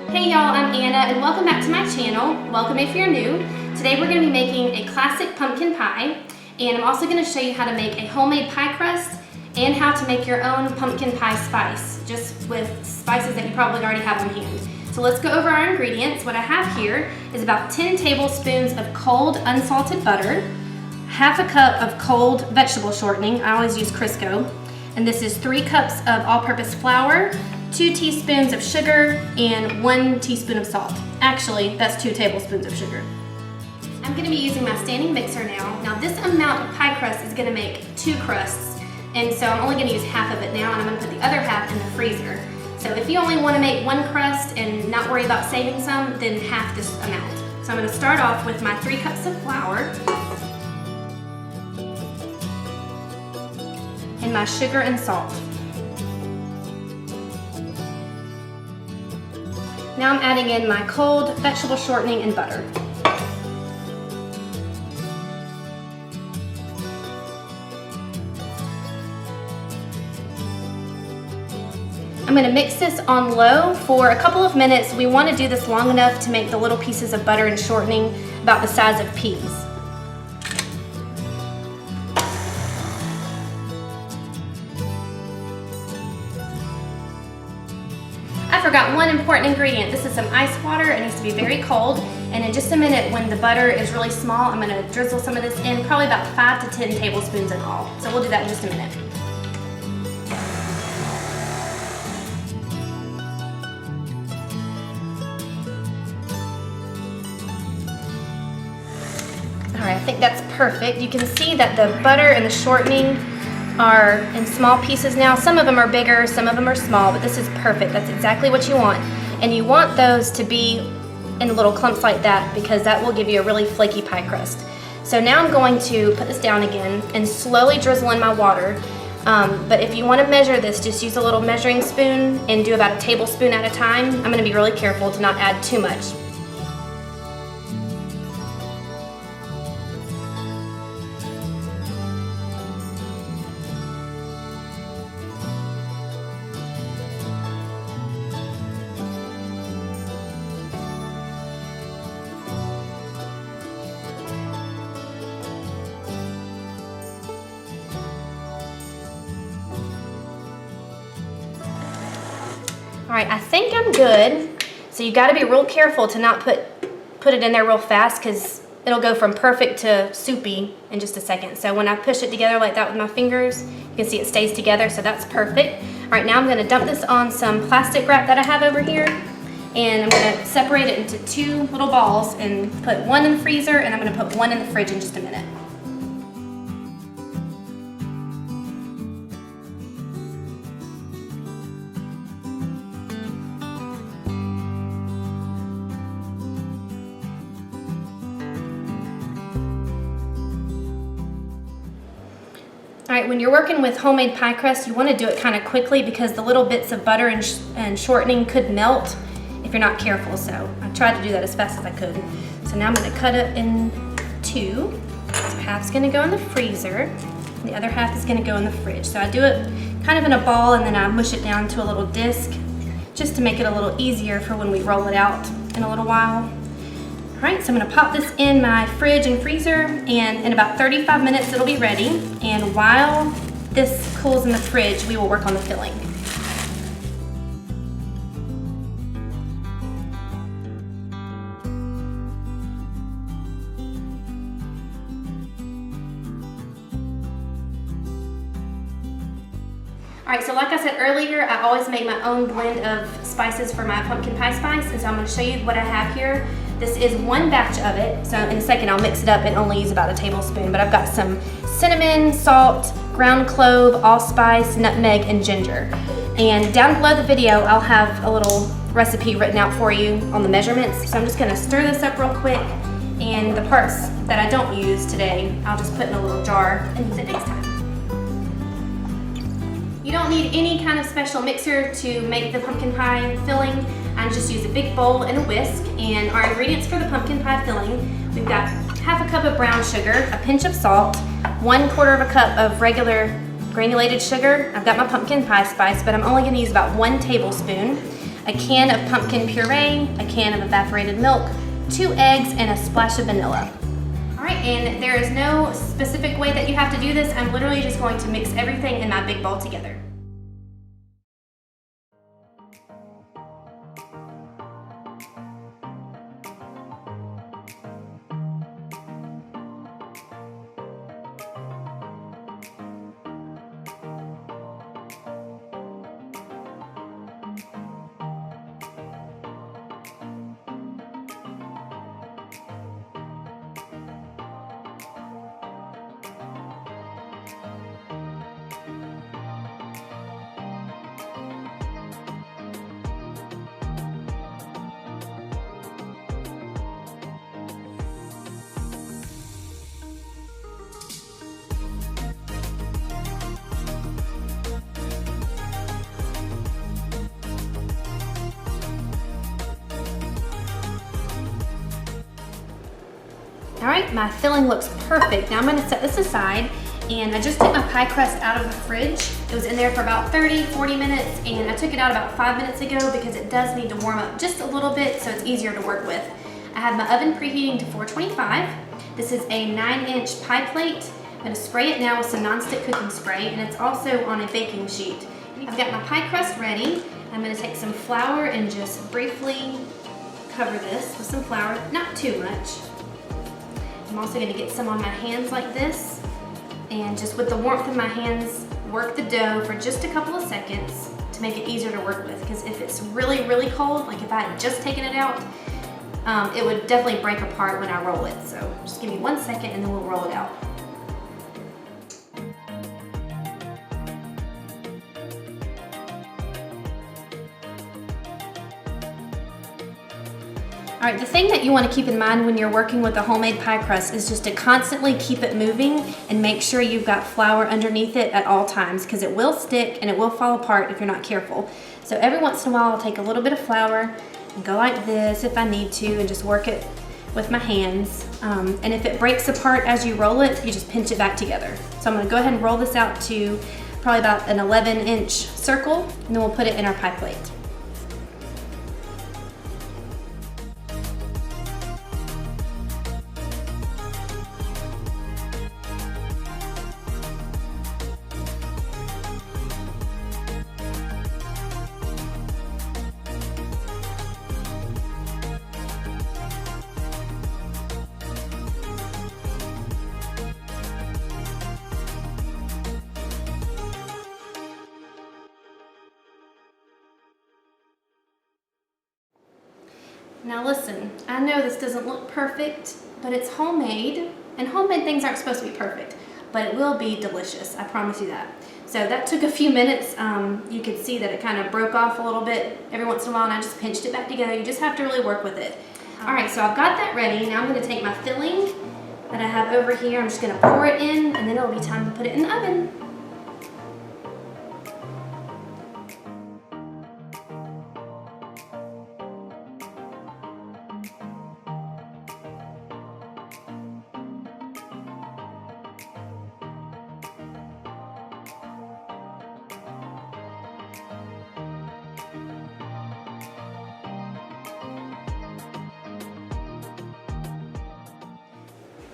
Hey y'all, I'm Anna and welcome back to my channel. Welcome if you're new. Today we're going to be making a classic pumpkin pie, and I'm also going to show you how to make a homemade pie crust and how to make your own pumpkin pie spice, just with spices that you probably already have on hand. So let's go over our ingredients. What I have here is about 10 tablespoons of cold unsalted butter, half a cup of cold vegetable shortening. I always use Crisco. And this is 3 cups of all-purpose flour, 2 teaspoons of sugar, and 1 teaspoon of salt. Actually, that's 2 tablespoons of sugar. I'm going to be using my standing mixer now. Now this amount of pie crust is going to make 2 crusts, and so I'm only going to use half of it now, and I'm going to put the other half in the freezer. So if you only want to make 1 crust and not worry about saving some, then half this amount. So I'm going to start off with my 3 cups of flour and my sugar and salt. Now I'm adding in my cold vegetable shortening and butter. I'm going to mix this on low for a couple of minutes. We want to do this long enough to make the little pieces of butter and shortening about the size of peas. I forgot one important ingredient. This is some ice water. It needs to be very cold. And in just a minute, when the butter is really small, I'm going to drizzle some of this in, probably about 5 to 10 tablespoons in all. So we'll do that in just a minute. All right, I think that's perfect. You can see that the butter and the shortening are in small pieces now. Some of them are bigger, some of them are small, but this is perfect. That's exactly what you want. And you want those to be in little clumps like that because that will give you a really flaky pie crust. So now I'm going to put this down again and slowly drizzle in my water. But if you want to measure this, just use a little measuring spoon and do about a tablespoon at a time. I'm going to be really careful to not add too much. All right, I think I'm good. So you got to be real careful to not put it in there real fast because it'll go from perfect to soupy in just a second. So when I push it together like that with my fingers, you can see it stays together, so that's perfect. All right, now I'm going to dump this on some plastic wrap that I have over here, and I'm going to separate it into 2 little balls and put 1 in the freezer, and I'm going to put 1 in the fridge in just a minute. All right, when you're working with homemade pie crust, you want to do it kind of quickly because the little bits of butter and shortening could melt if you're not careful. So I tried to do that as fast as I could. So now I'm going to cut it in 2. So half's going to go in the freezer, and the other half is going to go in the fridge. So I do it kind of in a ball, and then I mush it down to a little disc just to make it a little easier for when we roll it out in a little while. All right, so I'm going to pop this in my fridge and freezer, and in about 35 minutes it'll be ready. And while this cools in the fridge, we will work on the filling. All right, so like I said earlier, I always make my own blend of spices for my pumpkin pie spice, and so I'm going to show you what I have here. This is 1 batch of it, so in a second I'll mix it up and only use about a tablespoon, but I've got some cinnamon, salt, ground clove, allspice, nutmeg, and ginger. And down below the video, I'll have a little recipe written out for you on the measurements. So I'm just gonna stir this up real quick, and the parts that I don't use today, I'll just put in a little jar and use it next time. You don't need any kind of special mixer to make the pumpkin pie filling. I just use a big bowl and a whisk, and our ingredients for the pumpkin pie filling, we've got half a cup of brown sugar, a pinch of salt, 1/4 of a cup of regular granulated sugar. I've got my pumpkin pie spice, but I'm only going to use about 1 tablespoon. a can of pumpkin puree, a can of evaporated milk, 2 eggs, and a splash of vanilla. All right, and there is no specific way that you have to do this. I'm literally just going to mix everything in my big bowl together. All right, my filling looks perfect. Now I'm gonna set this aside, and I just took my pie crust out of the fridge. It was in there for about 30-40 minutes, and I took it out about 5 minutes ago because it does need to warm up just a little bit so it's easier to work with. I have my oven preheating to 425. This is a 9-inch pie plate. I'm gonna spray it now with some nonstick cooking spray, and it's also on a baking sheet. I've got my pie crust ready. I'm gonna take some flour and just briefly cover this with some flour, not too much. I'm also going to get some on my hands like this, and just with the warmth of my hands, work the dough for just a couple of seconds to make it easier to work with, because if it's really, really cold, like if I had just taken it out, it would definitely break apart when I roll it. So just give me 1 second and then we'll roll it out. All right, the thing that you want to keep in mind when you're working with a homemade pie crust is just to constantly keep it moving and make sure you've got flour underneath it at all times, because it will stick and it will fall apart if you're not careful. So every once in a while I'll take a little bit of flour and go like this if I need to, and just work it with my hands. And if it breaks apart as you roll it, you just pinch it back together. So I'm going to go ahead and roll this out to probably about an 11-inch circle, and then we'll put it in our pie plate. Now listen, I know this doesn't look perfect, but it's homemade, and homemade things aren't supposed to be perfect, but it will be delicious, I promise you that. So that took a few minutes. You could see that it kind of broke off a little bit every once in a while, and I just pinched it back together. You just have to really work with it. All right, so I've got that ready. Now I'm gonna take my filling that I have over here. I'm just gonna pour it in, and then it'll be time to put it in the oven.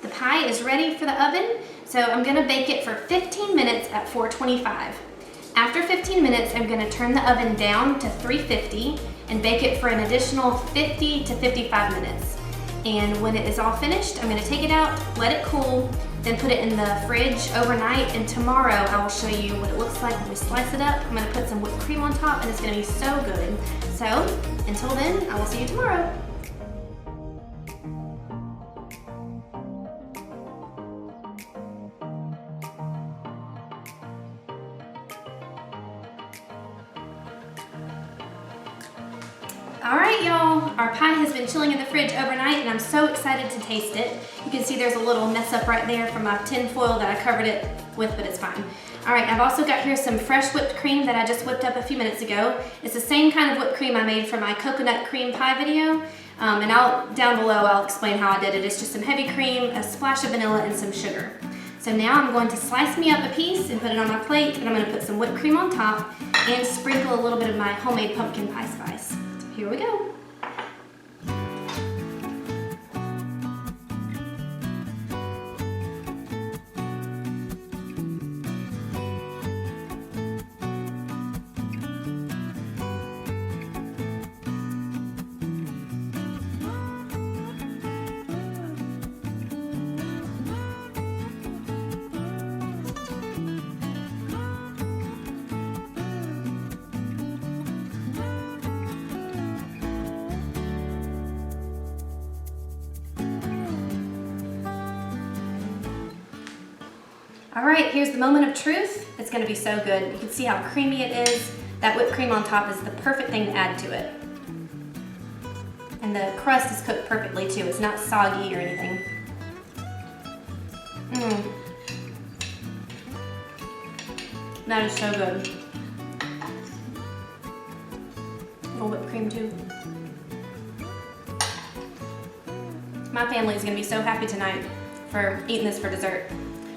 The pie is ready for the oven, so I'm gonna bake it for 15 minutes at 425. After 15 minutes, I'm gonna turn the oven down to 350 and bake it for an additional 50 to 55 minutes. And when it is all finished, I'm gonna take it out, let it cool, then put it in the fridge overnight, and tomorrow I will show you what it looks like when we slice it up. I'm gonna put some whipped cream on top, and it's gonna be so good. So, until then, I will see you tomorrow. All right, y'all, our pie has been chilling in the fridge overnight, and I'm so excited to taste it. You can see there's a little mess up right there from my tin foil that I covered it with, but it's fine. All right, I've also got here some fresh whipped cream that I just whipped up a few minutes ago. It's the same kind of whipped cream I made for my coconut cream pie video, and down below I'll explain how I did it. It's just some heavy cream, a splash of vanilla, and some sugar. So now I'm going to slice me up a piece and put it on my plate, and I'm going to put some whipped cream on top and sprinkle a little bit of my homemade pumpkin pie spice. Here we go. All right, here's the moment of truth. It's gonna be so good. You can see how creamy it is. That whipped cream on top is the perfect thing to add to it. And the crust is cooked perfectly too. It's not soggy or anything. That is so good. A little whipped cream too. My family is gonna be so happy tonight for eating this for dessert.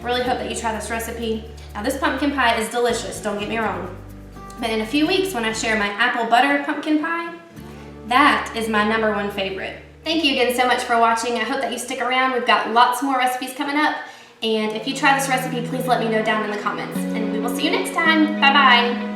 Really hope that you try this recipe. Now this pumpkin pie is delicious, don't get me wrong. But in a few weeks when I share my apple butter pumpkin pie, that is my #1 favorite. Thank you again so much for watching. I hope that you stick around. We've got lots more recipes coming up. And if you try this recipe, please let me know down in the comments. And we will see you next time. Bye-bye.